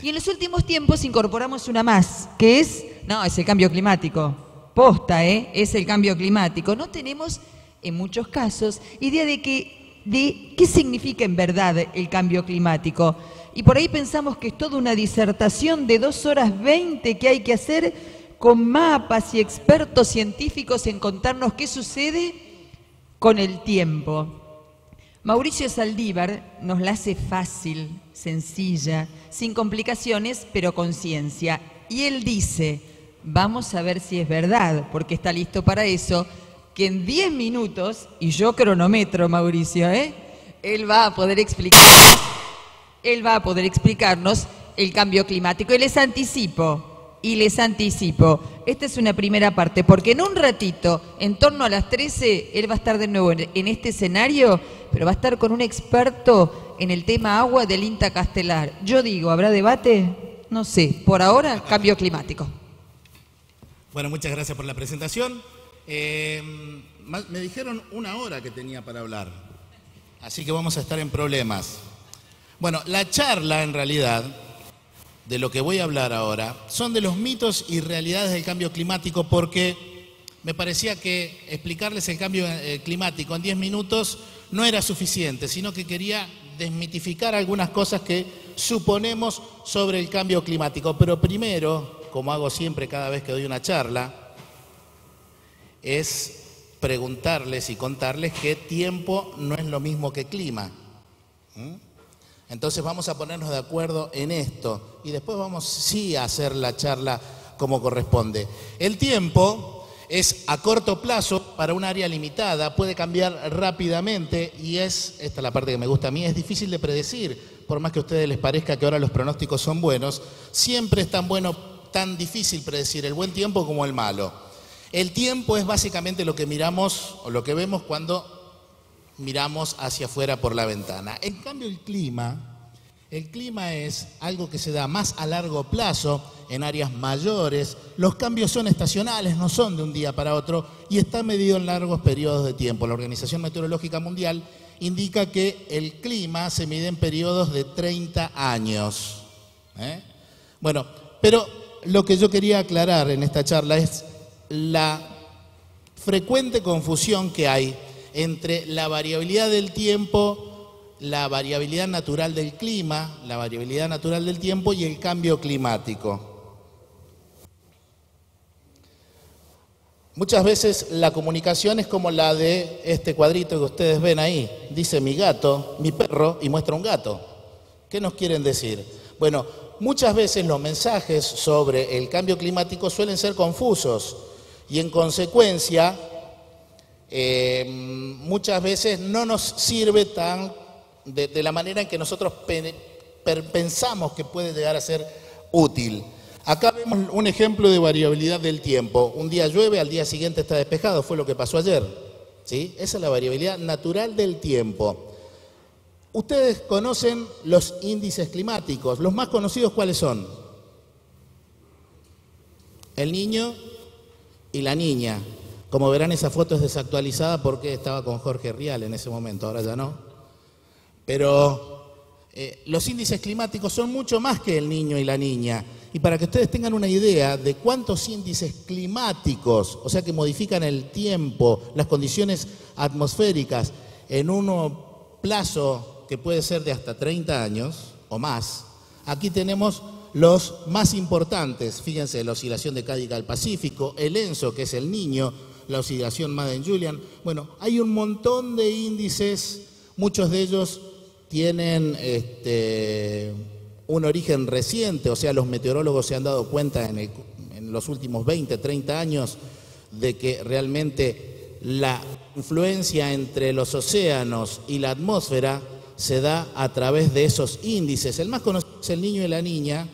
Y en los últimos tiempos incorporamos una más, que es el cambio climático. Posta, es el cambio climático. No tenemos, en muchos casos, idea de qué significa en verdad el cambio climático. Y por ahí pensamos que es toda una disertación de 2 horas 20 que hay que hacer con mapas y expertos científicos en contarnos qué sucede con el tiempo. Mauricio Saldívar nos la hace fácil, sencilla, sin complicaciones, pero con ciencia. Y él dice, vamos a ver si es verdad, porque está listo para eso, que en 10 minutos, y yo cronometro, Mauricio, él va a poder explicarnos el cambio climático. Y les anticipo, esta es una primera parte, porque en un ratito, en torno a las 13, él va a estar de nuevo en este escenario, pero va a estar con un experto en el tema agua del INTA Castelar. Yo digo, ¿habrá debate? No sé, por ahora, cambio climático. Bueno, muchas gracias por la presentación. Me dijeron 1 hora que tenía para hablar, así que vamos a estar en problemas. Bueno, la charla en realidad, de lo que voy a hablar ahora, son de los mitos y realidades del cambio climático, porque me parecía que explicarles el cambio climático en 10 minutos no era suficiente, sino que quería desmitificar algunas cosas que suponemos sobre el cambio climático. Pero primero, como hago siempre cada vez que doy una charla, es preguntarles y contarles que tiempo no es lo mismo que clima. Entonces vamos a ponernos de acuerdo en esto y después vamos sí a hacer la charla como corresponde. El tiempo es a corto plazo para un área limitada, puede cambiar rápidamente y esta es la parte que me gusta a mí, es difícil de predecir, por más que a ustedes les parezca que ahora los pronósticos son buenos, siempre es tan difícil predecir el buen tiempo como el malo. El tiempo es básicamente lo que miramos o lo que vemos cuando miramos hacia afuera por la ventana. En cambio el clima es algo que se da más a largo plazo, en áreas mayores. Los cambios son estacionales, no son de un día para otro y está medido en largos periodos de tiempo. La Organización Meteorológica Mundial indica que el clima se mide en periodos de 30 años. Bueno, pero lo que yo quería aclarar en esta charla es la frecuente confusión que hay entre la variabilidad del tiempo, la variabilidad natural del clima, la variabilidad natural del tiempo y el cambio climático. Muchas veces la comunicación es como la de este cuadrito que ustedes ven ahí. Dice mi gato, mi perro y muestra un gato. ¿Qué nos quieren decir? Bueno, muchas veces los mensajes sobre el cambio climático suelen ser confusos y en consecuencia muchas veces no nos sirve de la manera en que nosotros pensamos que puede llegar a ser útil. Acá vemos un ejemplo de variabilidad del tiempo. Un día llueve, al día siguiente está despejado, fue lo que pasó ayer. ¿Sí? Esa es la variabilidad natural del tiempo. Ustedes conocen los índices climáticos. Los más conocidos, ¿cuáles son? El niño y la niña. Como verán, esa foto es desactualizada porque estaba con Jorge Rial en ese momento, ahora ya no. Pero los índices climáticos son mucho más que el niño y la niña. Y para que ustedes tengan una idea de cuántos índices climáticos, o sea que modifican el tiempo, las condiciones atmosféricas, en un plazo que puede ser de hasta 30 años o más, aquí tenemos los más importantes. Fíjense, la oscilación de Cádiz al Pacífico, el ENSO, que es el niño, la oscilación Madden-Julian. Bueno, hay un montón de índices, muchos de ellos tienen un origen reciente, o sea, los meteorólogos se han dado cuenta en los últimos 20, 30 años de que realmente la influencia entre los océanos y la atmósfera se da a través de esos índices. El más conocido es el niño y la niña,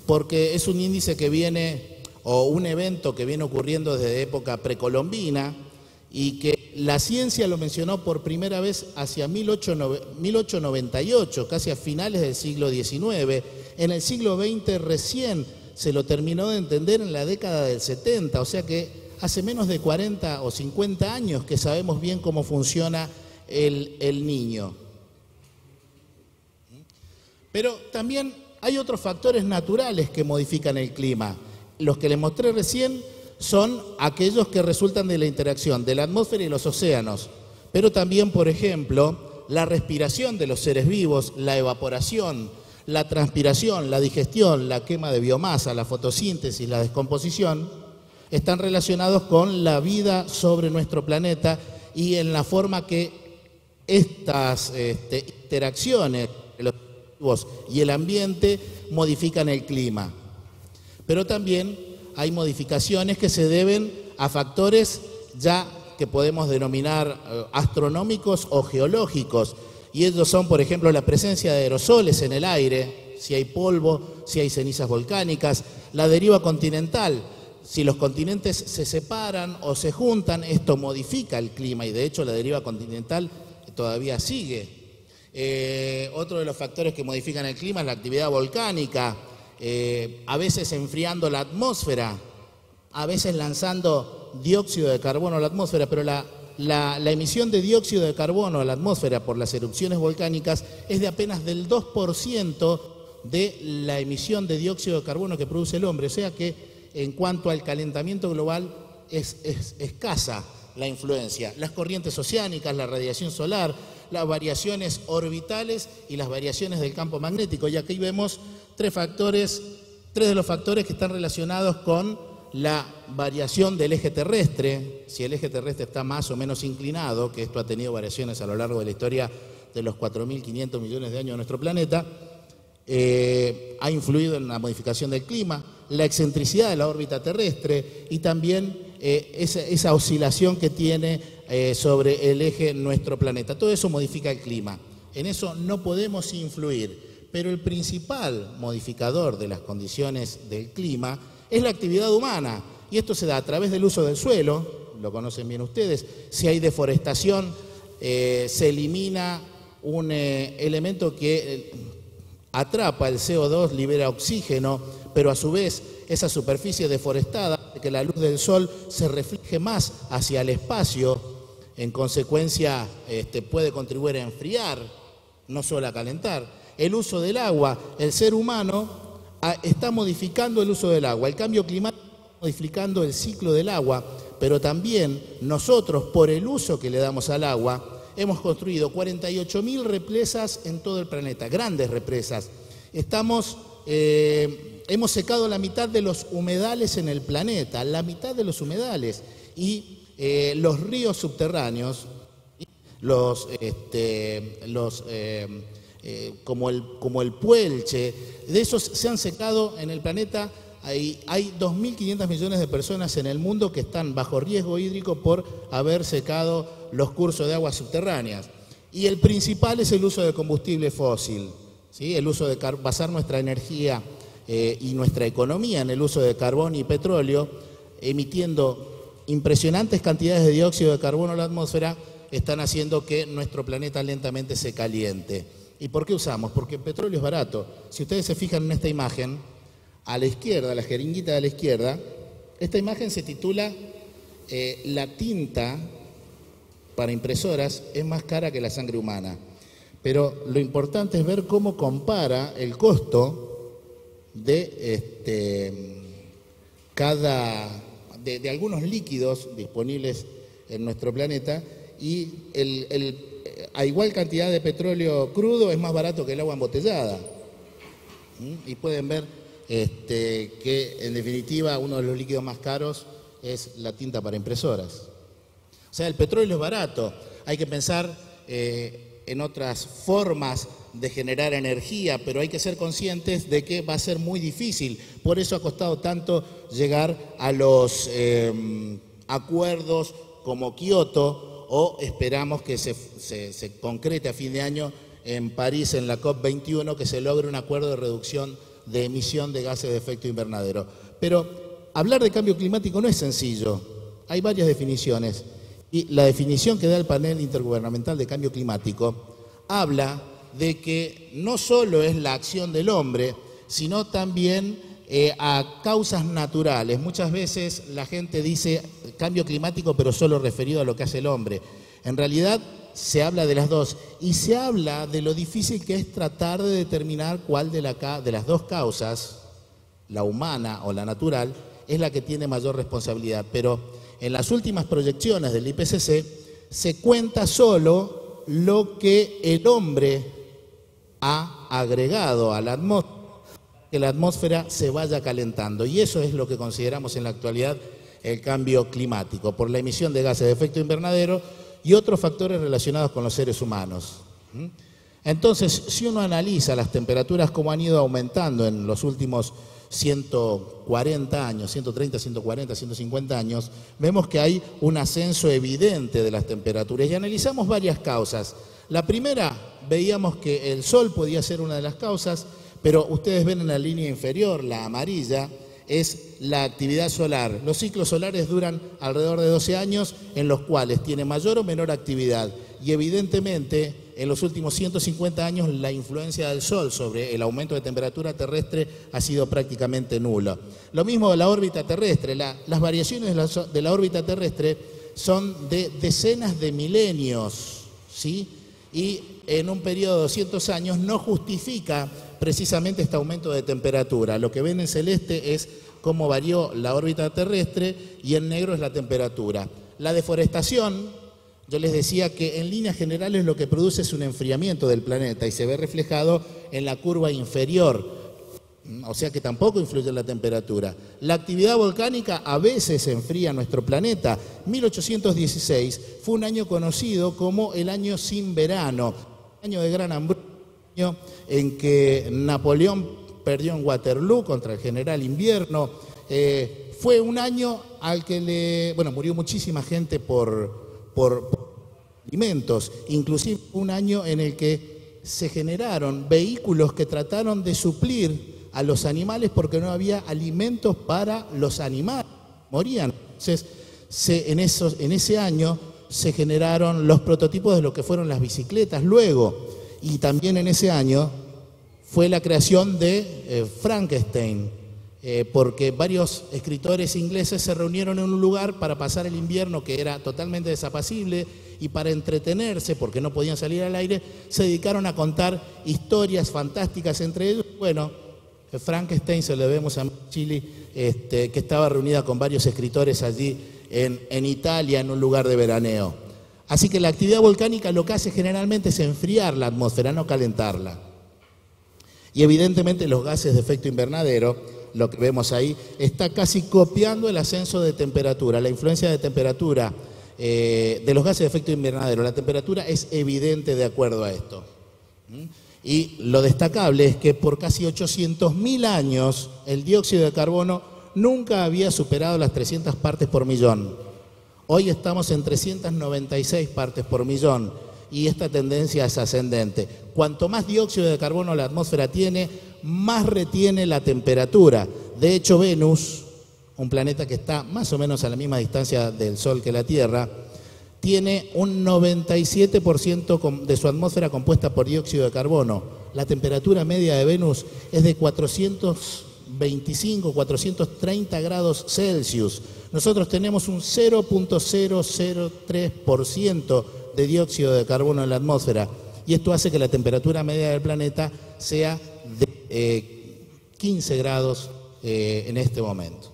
porque es un índice que viene, o un evento que viene ocurriendo desde época precolombina y que la ciencia lo mencionó por primera vez hacia 1898, casi a finales del siglo XIX. En el siglo XX recién se lo terminó de entender en la década del 70, o sea que hace menos de 40 o 50 años que sabemos bien cómo funciona el niño. Pero también hay otros factores naturales que modifican el clima. Los que les mostré recién son aquellos que resultan de la interacción de la atmósfera y los océanos, pero también, por ejemplo, la respiración de los seres vivos, la evaporación, la transpiración, la digestión, la quema de biomasa, la fotosíntesis, la descomposición, están relacionados con la vida sobre nuestro planeta y en la forma que estas interacciones entre los vivos y el ambiente modifican el clima. Pero también hay modificaciones que se deben a factores ya que podemos denominar astronómicos o geológicos, y ellos son, por ejemplo, la presencia de aerosoles en el aire, si hay polvo, si hay cenizas volcánicas, la deriva continental. Si los continentes se separan o se juntan, esto modifica el clima y de hecho la deriva continental todavía sigue. Otro de los factores que modifican el clima es la actividad volcánica, a veces enfriando la atmósfera, a veces lanzando dióxido de carbono a la atmósfera, pero la emisión de dióxido de carbono a la atmósfera por las erupciones volcánicas es de apenas del 2% de la emisión de dióxido de carbono que produce el hombre, o sea que en cuanto al calentamiento global es escasa la influencia. Las corrientes oceánicas, la radiación solar, las variaciones orbitales y las variaciones del campo magnético. Y aquí vemos tres de los factores que están relacionados con la variación del eje terrestre. Si el eje terrestre está más o menos inclinado, que esto ha tenido variaciones a lo largo de la historia de los 4.500 millones de años de nuestro planeta, ha influido en la modificación del clima, la excentricidad de la órbita terrestre y también esa oscilación que tiene sobre el eje nuestro planeta. Todo eso modifica el clima. En eso no podemos influir, pero el principal modificador de las condiciones del clima es la actividad humana, y esto se da a través del uso del suelo, lo conocen bien ustedes. Si hay deforestación, se elimina un elemento que atrapa el CO2, libera oxígeno, pero a su vez esa superficie deforestada hace que la luz del sol se refleje más hacia el espacio, en consecuencia puede contribuir a enfriar, no solo a calentar. El uso del agua, el ser humano está modificando el uso del agua, el cambio climático está modificando el ciclo del agua, pero también nosotros, por el uso que le damos al agua, hemos construido 48.000 represas en todo el planeta, grandes represas. Hemos secado la mitad de los humedales en el planeta, la mitad de los humedales, y los ríos subterráneos, como el Puelche, de esos se han secado en el planeta. Hay 2.500 millones de personas en el mundo que están bajo riesgo hídrico por haber secado los cursos de aguas subterráneas. Y el principal es el uso de combustible fósil, ¿sí? El uso de basar nuestra energía y nuestra economía en el uso de carbón y petróleo, emitiendo impresionantes cantidades de dióxido de carbono a la atmósfera, están haciendo que nuestro planeta lentamente se caliente. ¿Y por qué usamos? Porque el petróleo es barato. Si ustedes se fijan en esta imagen, a la izquierda, la jeringuita de la izquierda, esta imagen se titula La tinta para impresoras es más cara que la sangre humana. Pero lo importante es ver cómo compara el costo de algunos líquidos disponibles en nuestro planeta, y a igual cantidad de petróleo crudo es más barato que el agua embotellada. Y pueden ver que en definitiva uno de los líquidos más caros es la tinta para impresoras. O sea, el petróleo es barato. Hay que pensar en otras formas de generar energía, pero hay que ser conscientes de que va a ser muy difícil. Por eso ha costado tanto llegar a los acuerdos como Kioto, o esperamos que se concrete a fin de año en París, en la COP21, que se logre un acuerdo de reducción de emisión de gases de efecto invernadero. Pero hablar de cambio climático no es sencillo. Hay varias definiciones. Y la definición que da el panel intergubernamental de cambio climático habla de que no solo es la acción del hombre, sino también a causas naturales. Muchas veces la gente dice cambio climático, pero solo referido a lo que hace el hombre. En realidad se habla de las dos y se habla de lo difícil que es tratar de determinar cuál de las dos causas, la humana o la natural, es la que tiene mayor responsabilidad. Pero en las últimas proyecciones del IPCC se cuenta solo lo que el hombre ha agregado a la atmósfera, que la atmósfera se vaya calentando. Y eso es lo que consideramos en la actualidad el cambio climático, por la emisión de gases de efecto invernadero y otros factores relacionados con los seres humanos. Entonces, si uno analiza las temperaturas como han ido aumentando en los últimos 140 años, 130, 140, 150 años, vemos que hay un ascenso evidente de las temperaturas y analizamos varias causas. La primera, veíamos que el sol podía ser una de las causas, pero ustedes ven en la línea inferior, la amarilla, es la actividad solar. Los ciclos solares duran alrededor de 12 años, en los cuales tiene mayor o menor actividad. Y evidentemente, en los últimos 150 años, la influencia del Sol sobre el aumento de temperatura terrestre ha sido prácticamente nula. Lo mismo de la órbita terrestre. Las variaciones de la órbita terrestre son de decenas de milenios, ¿sí? Y en un periodo de 200 años no justifica precisamente este aumento de temperatura. Lo que ven en celeste es cómo varió la órbita terrestre y en negro es la temperatura. La deforestación, yo les decía que en líneas generales lo que produce es un enfriamiento del planeta y se ve reflejado en la curva inferior, o sea que tampoco influye en la temperatura. La actividad volcánica a veces enfría nuestro planeta. 1816 fue un año conocido como el año sin verano, año de gran hambruna, en que Napoleón perdió en Waterloo contra el general Invierno. Fue un año al que murió muchísima gente por alimentos, inclusive un año en el que se generaron vehículos que trataron de suplir a los animales porque no había alimentos para los animales, morían. Entonces, en ese año se generaron los prototipos de lo que fueron las bicicletas luego. Y también en ese año fue la creación de Frankenstein, porque varios escritores ingleses se reunieron en un lugar para pasar el invierno que era totalmente desapacible y para entretenerse, porque no podían salir al aire, se dedicaron a contar historias fantásticas entre ellos. Bueno, Frankenstein se lo debemos a Chile, que estaba reunida con varios escritores allí en Italia, en un lugar de veraneo. Así que la actividad volcánica lo que hace generalmente es enfriar la atmósfera, no calentarla. Y evidentemente los gases de efecto invernadero, lo que vemos ahí, está casi copiando el ascenso de temperatura, la influencia de temperatura de los gases de efecto invernadero. La temperatura es evidente de acuerdo a esto. Y lo destacable es que por casi 800.000 años el dióxido de carbono nunca había superado las 300 partes por millón. Hoy estamos en 396 partes por millón y esta tendencia es ascendente. Cuanto más dióxido de carbono la atmósfera tiene, más retiene la temperatura. De hecho, Venus, un planeta que está más o menos a la misma distancia del Sol que la Tierra, tiene un 97% de su atmósfera compuesta por dióxido de carbono. La temperatura media de Venus es de 425, 430 grados Celsius. Nosotros tenemos un 0.003% de dióxido de carbono en la atmósfera y esto hace que la temperatura media del planeta sea de 15 grados en este momento.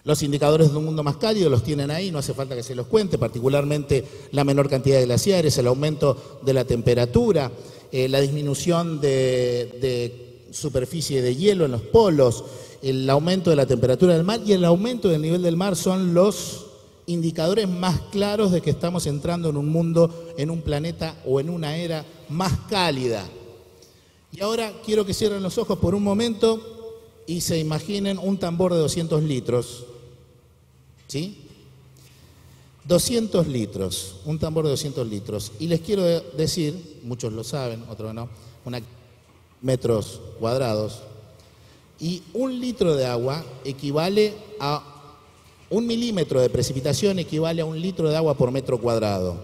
Los indicadores de un mundo más cálido los tienen ahí, no hace falta que se los cuente, particularmente la menor cantidad de glaciares, el aumento de la temperatura, la disminución de superficie de hielo en los polos, el aumento de la temperatura del mar y el aumento del nivel del mar son los indicadores más claros de que estamos entrando en un mundo, en un planeta o en una era más cálida. Y ahora quiero que cierren los ojos por un momento y se imaginen un tambor de 200 litros. ¿Sí? 200 litros, un tambor de 200 litros. Y les quiero decir, muchos lo saben, otros no, metros cuadrados. Y un litro de agua equivale a 1 milímetro de precipitación, equivale a 1 litro de agua por metro cuadrado.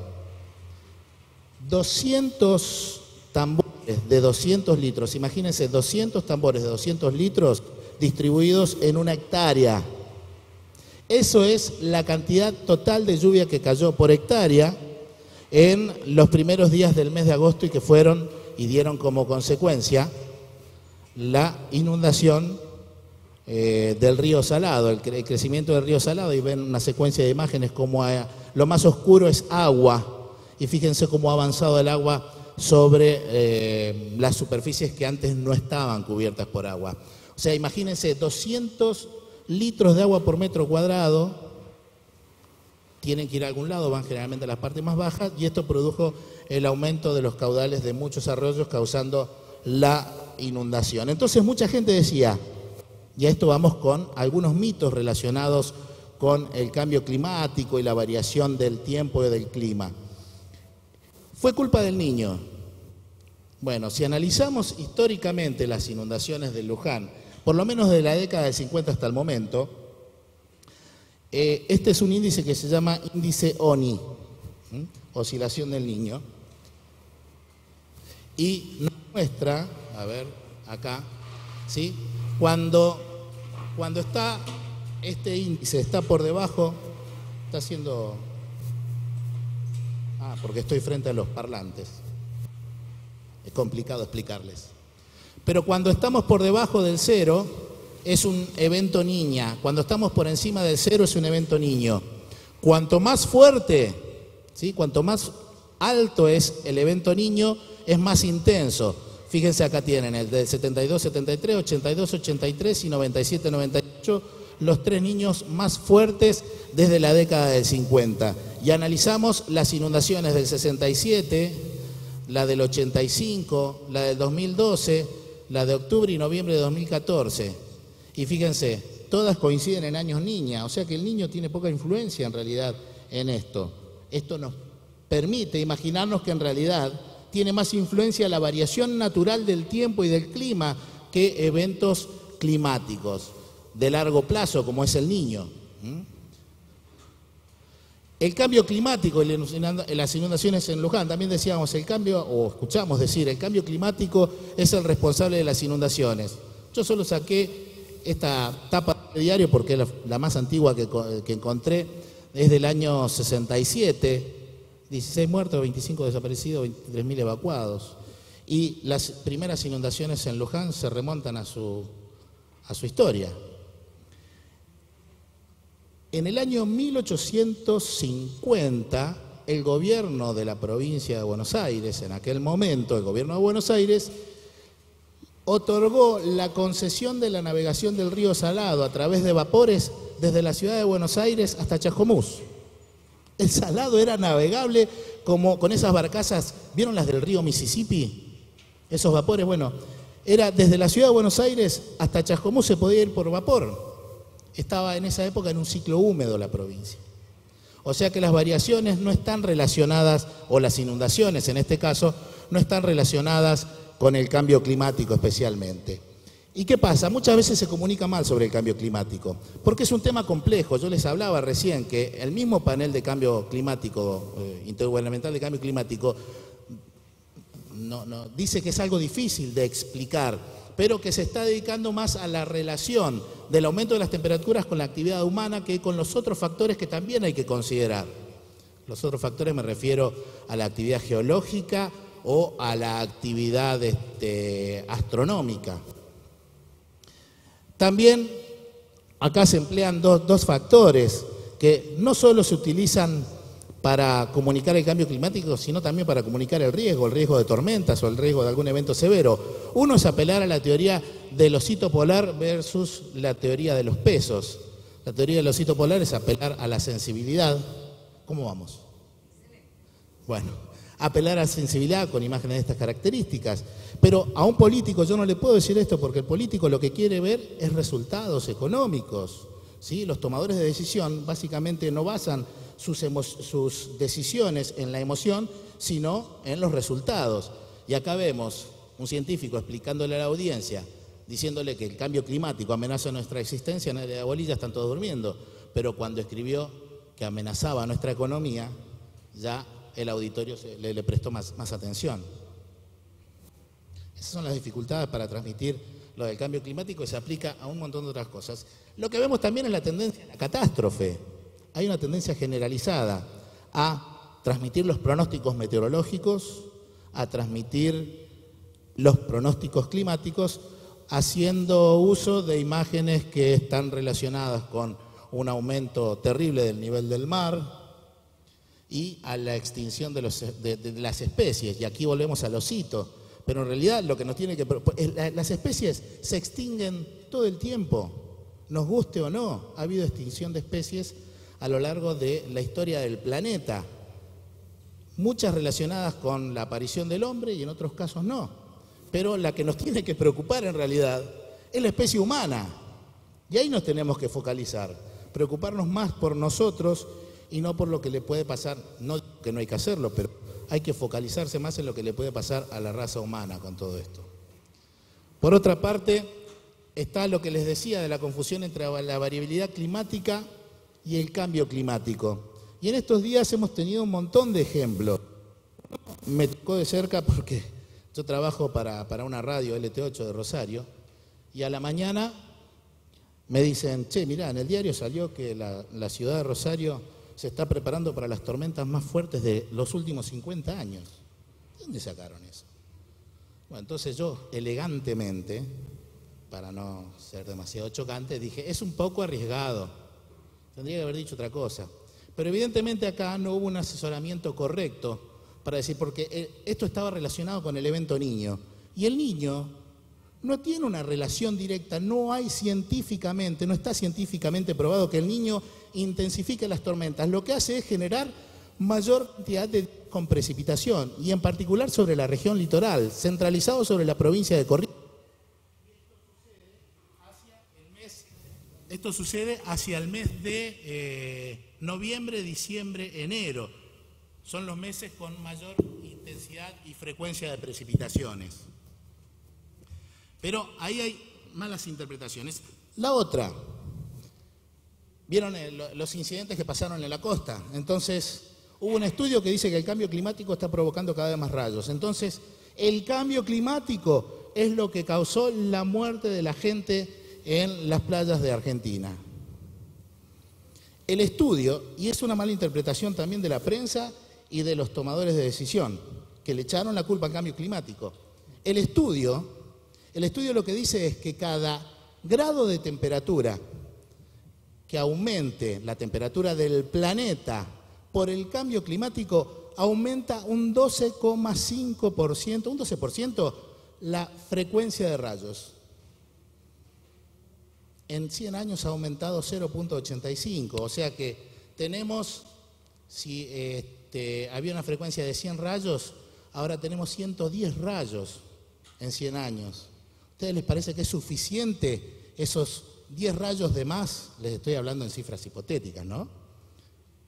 200 tambores de 200 litros, imagínense 200 tambores de 200 litros distribuidos en 1 hectárea. Eso es la cantidad total de lluvia que cayó por hectárea en los primeros días del mes de agosto y que fueron y dieron como consecuencia la inundación del río Salado, el crecimiento del río Salado, y ven una secuencia de imágenes como lo más oscuro es agua, y fíjense cómo ha avanzado el agua sobre las superficies que antes no estaban cubiertas por agua. O sea, imagínense 200 litros de agua por metro cuadrado, tienen que ir a algún lado, van generalmente a las partes más bajas, y esto produjo el aumento de los caudales de muchos arroyos, causando la inundación. Entonces mucha gente decía, y a esto vamos con algunos mitos relacionados con el cambio climático y la variación del tiempo y del clima. ¿Fue culpa del Niño? Bueno, si analizamos históricamente las inundaciones de Luján, por lo menos de la década del 50 hasta el momento, este es un índice que se llama índice ONI, oscilación del Niño, y nos muestra, a ver, acá, ¿sí? Cuando está este índice, está por debajo, está haciendo... porque estoy frente a los parlantes. Es complicado explicarles. Pero cuando estamos por debajo del cero, es un evento niña. Cuando estamos por encima del cero, es un evento niño. Cuanto más fuerte, ¿sí? Cuanto más alto es el evento niño, es más intenso. Fíjense, acá tienen el del 72, 73, 82, 83 y 97, 98, los tres niños más fuertes desde la década del 50. Y analizamos las inundaciones del 67, la del 85, la del 2012, la de octubre y noviembre de 2014. Y fíjense, todas coinciden en años niña, o sea que el niño tiene poca influencia en realidad en esto. Esto nos permite imaginarnos que en realidad tiene más influencia la variación natural del tiempo y del clima que eventos climáticos de largo plazo, como es el Niño. El cambio climático y las inundaciones en Luján, también decíamos, escuchamos decir, el cambio climático es el responsable de las inundaciones. Yo solo saqué esta tapa de diario porque es la más antigua que encontré, es del año 67, 16 muertos, 25 desaparecidos, 23.000 evacuados. Y las primeras inundaciones en Luján se remontan a su historia. En el año 1850, el gobierno de la provincia de Buenos Aires, en aquel momento el gobierno de Buenos Aires, otorgó la concesión de la navegación del río Salado a través de vapores desde la ciudad de Buenos Aires hasta Chascomús. El Salado era navegable como con esas barcazas, ¿vieron las del río Mississippi? Esos vapores, bueno, era desde la ciudad de Buenos Aires hasta Chascomús se podía ir por vapor. Estaba en esa época en un ciclo húmedo la provincia. O sea que las variaciones no están relacionadas, o las inundaciones en este caso, no están relacionadas con el cambio climático especialmente. ¿Y qué pasa? Muchas veces se comunica mal sobre el cambio climático, porque es un tema complejo. Yo les hablaba recién que el mismo panel de cambio climático, intergubernamental de cambio climático, dice que es algo difícil de explicar, pero que se está dedicando más a la relación del aumento de las temperaturas con la actividad humana que con los otros factores que también hay que considerar. Los otros factores me refiero a la actividad geológica o a la actividad astronómica. También acá se emplean dos factores que no solo se utilizan para comunicar el cambio climático, sino también para comunicar el riesgo de tormentas o el riesgo de algún evento severo. Uno es apelar a la teoría del osito polar versus la teoría de los pesos. La teoría del osito polar es apelar a la sensibilidad. ¿Cómo vamos? Bueno, apelar a la sensibilidad con imágenes de estas características. Pero a un político yo no le puedo decir esto porque el político lo que quiere ver es resultados económicos, ¿sí? Los tomadores de decisión básicamente no basan sus decisiones en la emoción, sino en los resultados. Y acá vemos un científico explicándole a la audiencia, diciéndole que el cambio climático amenaza nuestra existencia, nadie de bolilla, están todos durmiendo. Pero cuando escribió que amenazaba nuestra economía, ya el auditorio le prestó más atención. Esas son las dificultades para transmitir lo del cambio climático y se aplica a un montón de otras cosas. Lo que vemos también es la tendencia a la catástrofe. Hay una tendencia generalizada a transmitir los pronósticos meteorológicos, a transmitir los pronósticos climáticos, haciendo uso de imágenes que están relacionadas con un aumento terrible del nivel del mar y a la extinción de las especies. Y aquí volvemos al osito. Pero en realidad lo que nos tiene que... Las especies se extinguen todo el tiempo, nos guste o no. Ha habido extinción de especies a lo largo de la historia del planeta. Muchas relacionadas con la aparición del hombre y en otros casos no. Pero la que nos tiene que preocupar en realidad es la especie humana. Y ahí nos tenemos que focalizar. Preocuparnos más por nosotros y no por lo que le puede pasar. No que no hay que hacerlo, pero hay que focalizarse más en lo que le puede pasar a la raza humana con todo esto. Por otra parte, está lo que les decía de la confusión entre la variabilidad climática y el cambio climático. Y en estos días hemos tenido un montón de ejemplos. Me tocó de cerca porque yo trabajo para una radio LT8 de Rosario y a la mañana me dicen, che, mirá, en el diario salió que la ciudad de Rosario se está preparando para las tormentas más fuertes de los últimos 50 años. ¿De dónde sacaron eso? Bueno, entonces yo elegantemente, para no ser demasiado chocante, dije, es un poco arriesgado. Tendría que haber dicho otra cosa. Pero evidentemente acá no hubo un asesoramiento correcto para decir, porque esto estaba relacionado con el evento niño. Y el niño no tiene una relación directa, no está científicamente probado que el niño intensifique las tormentas. Lo que hace es generar mayor cantidad con precipitación, y en particular sobre la región litoral, centralizado sobre la provincia de Corrientes. Esto sucede hacia el mes de noviembre, diciembre, enero. Son los meses con mayor intensidad y frecuencia de precipitaciones. Pero ahí hay malas interpretaciones. La otra, vieron los incidentes que pasaron en la costa. Entonces, hubo un estudio que dice que el cambio climático está provocando cada vez más rayos. Entonces, el cambio climático es lo que causó la muerte de la gente en las playas de Argentina. El estudio, y es una mala interpretación también de la prensa y de los tomadores de decisión, que le echaron la culpa al cambio climático. El estudio lo que dice es que cada grado de temperatura que aumente la temperatura del planeta por el cambio climático aumenta un 12,5%, un 12% la frecuencia de rayos. En 100 años ha aumentado 0,85, o sea que tenemos, si había una frecuencia de 100 rayos, ahora tenemos 110 rayos en 100 años. ¿A ustedes les parece que es suficiente esos 10 rayos de más? Les estoy hablando en cifras hipotéticas, ¿no?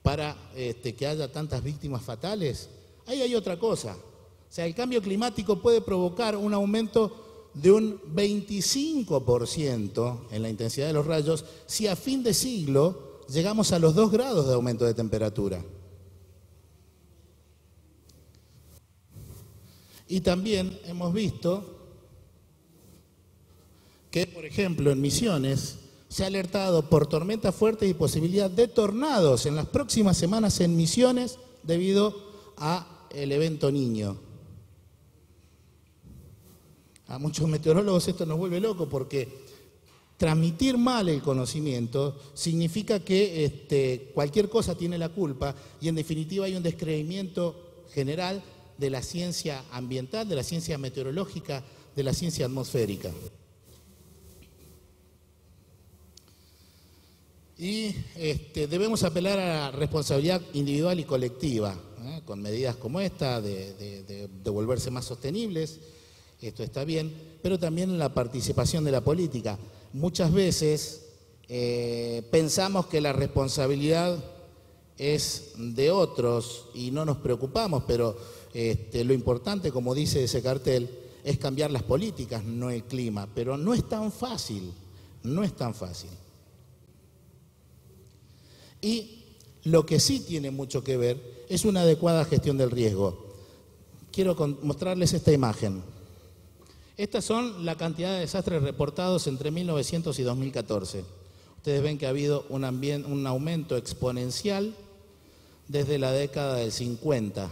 Para que haya tantas víctimas fatales. Ahí hay otra cosa. O sea, el cambio climático puede provocar un aumento de un 25% en la intensidad de los rayos si a fin de siglo llegamos a los 2 grados de aumento de temperatura. Y también hemos visto que, por ejemplo, en Misiones se ha alertado por tormentas fuertes y posibilidad de tornados en las próximas semanas en Misiones debido al evento Niño. A muchos meteorólogos esto nos vuelve loco porque transmitir mal el conocimiento significa que cualquier cosa tiene la culpa y en definitiva hay un descreimiento general de la ciencia ambiental, de la ciencia meteorológica, de la ciencia atmosférica. Y debemos apelar a la responsabilidad individual y colectiva, con medidas como esta de volverse más sostenibles. Esto está bien, pero también en la participación de la política. Muchas veces pensamos que la responsabilidad es de otros y no nos preocupamos, pero lo importante, como dice ese cartel, es cambiar las políticas, no el clima. Pero no es tan fácil, no es tan fácil. Y lo que sí tiene mucho que ver es una adecuada gestión del riesgo. Quiero mostrarles esta imagen. Estas son la cantidad de desastres reportados entre 1900 y 2014. Ustedes ven que ha habido un aumento exponencial desde la década del 50,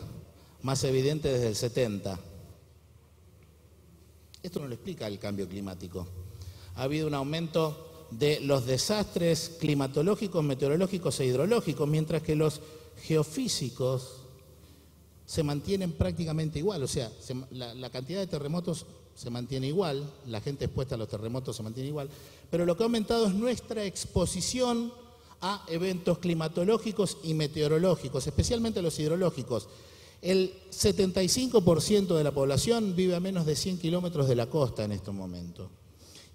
más evidente desde el 70. Esto no lo explica el cambio climático. Ha habido un aumento de los desastres climatológicos, meteorológicos e hidrológicos, mientras que los geofísicos se mantienen prácticamente igual. O sea, la cantidad de terremotos se mantiene igual, la gente expuesta a los terremotos se mantiene igual, pero lo que ha aumentado es nuestra exposición a eventos climatológicos y meteorológicos, especialmente los hidrológicos. El 75% de la población vive a menos de 100 kilómetros de la costa en estos momentos.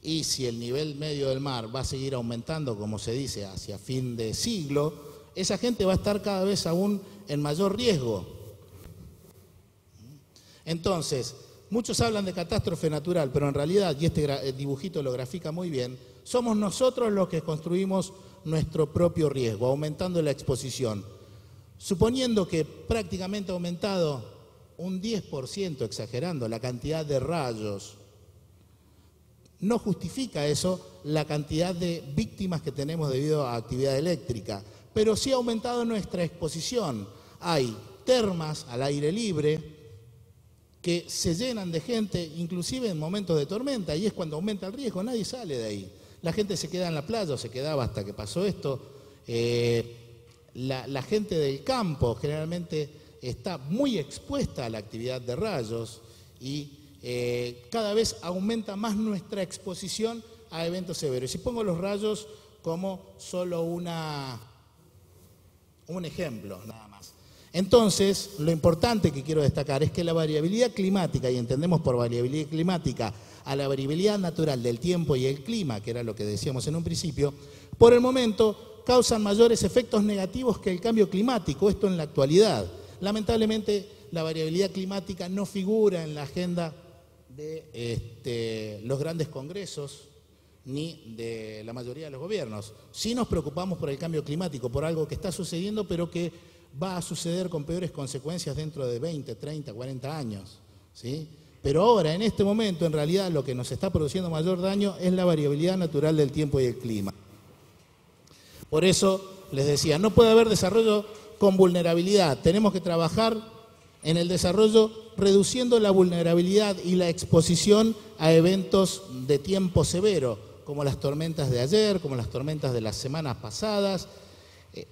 Y si el nivel medio del mar va a seguir aumentando, como se dice, hacia fin de siglo, esa gente va a estar cada vez aún en mayor riesgo. Entonces, muchos hablan de catástrofe natural, pero en realidad, y este dibujito lo grafica muy bien, somos nosotros los que construimos nuestro propio riesgo, aumentando la exposición. Suponiendo que prácticamente ha aumentado un 10%, exagerando, la cantidad de rayos, no justifica eso la cantidad de víctimas que tenemos debido a actividad eléctrica, pero sí ha aumentado nuestra exposición. Hay termas al aire libre que se llenan de gente, inclusive en momentos de tormenta, y es cuando aumenta el riesgo, nadie sale de ahí. La gente se queda en la playa, o se quedaba hasta que pasó esto. La gente del campo generalmente está muy expuesta a la actividad de rayos y cada vez aumenta más nuestra exposición a eventos severos. Y pongo los rayos como solo un ejemplo, nada más. Entonces, lo importante que quiero destacar es que la variabilidad climática, y entendemos por variabilidad climática a la variabilidad natural del tiempo y el clima, que era lo que decíamos en un principio, por el momento causan mayores efectos negativos que el cambio climático, esto en la actualidad. Lamentablemente, la variabilidad climática no figura en la agenda de los grandes congresos ni de la mayoría de los gobiernos. Sí nos preocupamos por el cambio climático, por algo que está sucediendo, pero que va a suceder con peores consecuencias dentro de 20, 30, 40 años, ¿sí? Pero ahora, en este momento, en realidad, lo que nos está produciendo mayor daño es la variabilidad natural del tiempo y el clima. Por eso, les decía, no puede haber desarrollo con vulnerabilidad. Tenemos que trabajar en el desarrollo reduciendo la vulnerabilidad y la exposición a eventos de tiempo severo, como las tormentas de ayer, como las tormentas de las semanas pasadas.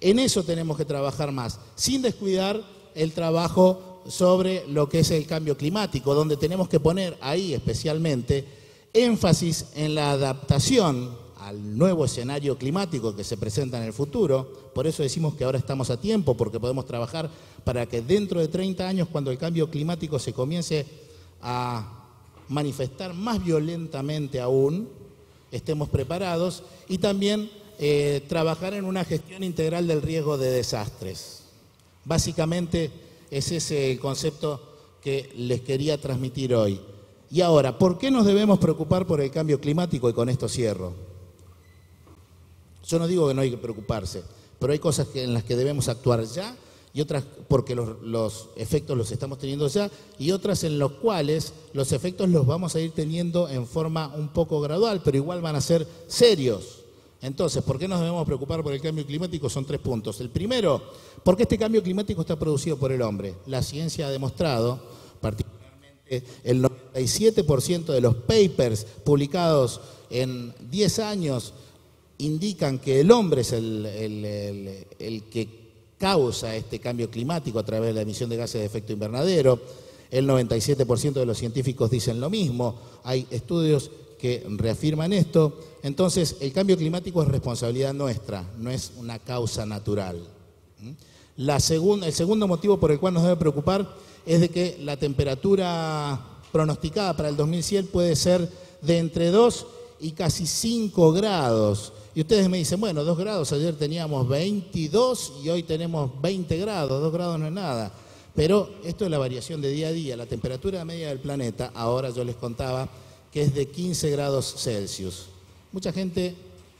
En eso tenemos que trabajar más, sin descuidar el trabajo sobre lo que es el cambio climático, donde tenemos que poner ahí especialmente énfasis en la adaptación al nuevo escenario climático que se presenta en el futuro. Por eso decimos que ahora estamos a tiempo, porque podemos trabajar para que dentro de 30 años, cuando el cambio climático se comience a manifestar más violentamente aún, estemos preparados, y también trabajar en una gestión integral del riesgo de desastres. Básicamente es ese el concepto que les quería transmitir hoy. Y ahora, ¿por qué nos debemos preocupar por el cambio climático? Y con esto cierro. Yo no digo que no hay que preocuparse, pero hay cosas en las que debemos actuar ya, y otras porque los efectos los estamos teniendo ya, y otras en las cuales los efectos los vamos a ir teniendo en forma un poco gradual, pero igual van a ser serios. Entonces, ¿por qué nos debemos preocupar por el cambio climático? Son 3 puntos. El primero, porque este cambio climático está producido por el hombre. La ciencia ha demostrado, particularmente el 97% de los papers publicados en 10 años indican que el hombre es el que causa este cambio climático a través de la emisión de gases de efecto invernadero. El 97% de los científicos dicen lo mismo. Hay estudios que reafirman esto. Entonces, el cambio climático es responsabilidad nuestra, no es una causa natural. El segundo motivo por el cual nos debe preocupar es de que la temperatura pronosticada para el 2100 puede ser de entre 2 y casi 5 grados. Y ustedes me dicen, bueno, 2 grados, ayer teníamos 22 y hoy tenemos 20 grados, 2 grados no es nada. Pero esto es la variación de día a día. La temperatura media del planeta, ahora yo les contaba, que es de 15 grados Celsius. Mucha gente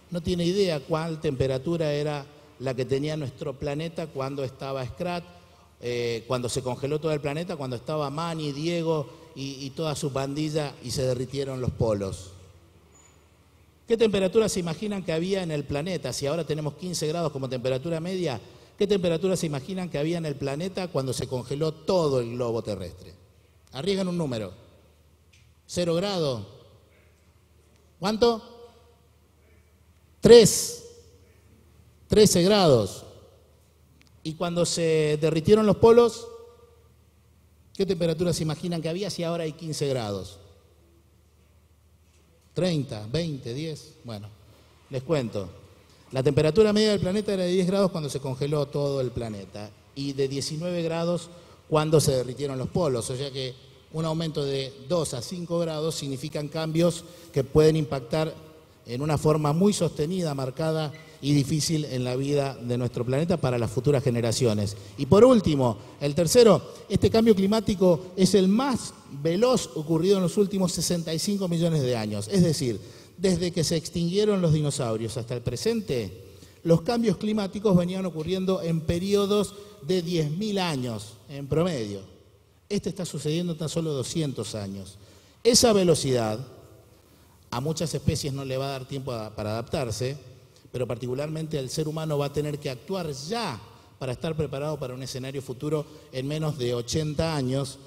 no tiene idea cuál temperatura era la que tenía nuestro planeta cuando estaba Scrat, cuando se congeló todo el planeta, cuando estaba Manny, Diego y toda su pandilla y se derritieron los polos. ¿Qué temperatura se imaginan que había en el planeta? Si ahora tenemos 15 grados como temperatura media, ¿Qué temperatura se imaginan que había en el planeta cuando se congeló todo el globo terrestre? Arriesgan un número. 0 grados. ¿Cuánto? 13 grados. Y cuando se derritieron los polos, ¿qué temperatura se imaginan que había si ahora hay 15 grados? 30, 20, 10. Bueno, les cuento. La temperatura media del planeta era de 10 grados cuando se congeló todo el planeta y de 19 grados cuando se derritieron los polos. O sea que un aumento de 2 a 5 grados significan cambios que pueden impactar en una forma muy sostenida, marcada y difícil en la vida de nuestro planeta para las futuras generaciones. Y por último, el tercero, este cambio climático es el más veloz ocurrido en los últimos 65 millones de años. Es decir, desde que se extinguieron los dinosaurios hasta el presente, los cambios climáticos venían ocurriendo en periodos de 10.000 años en promedio. Este está sucediendo en tan solo 200 años. Esa velocidad a muchas especies no le va a dar tiempo para adaptarse, pero particularmente el ser humano va a tener que actuar ya para estar preparado para un escenario futuro en menos de 80 años,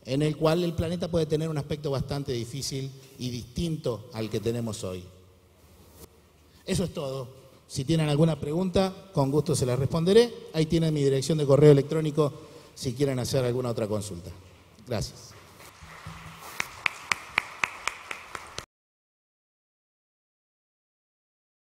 en el cual el planeta puede tener un aspecto bastante difícil y distinto al que tenemos hoy. Eso es todo. Si tienen alguna pregunta, con gusto se la responderé. Ahí tienen mi dirección de correo electrónico si quieren hacer alguna otra consulta. Gracias.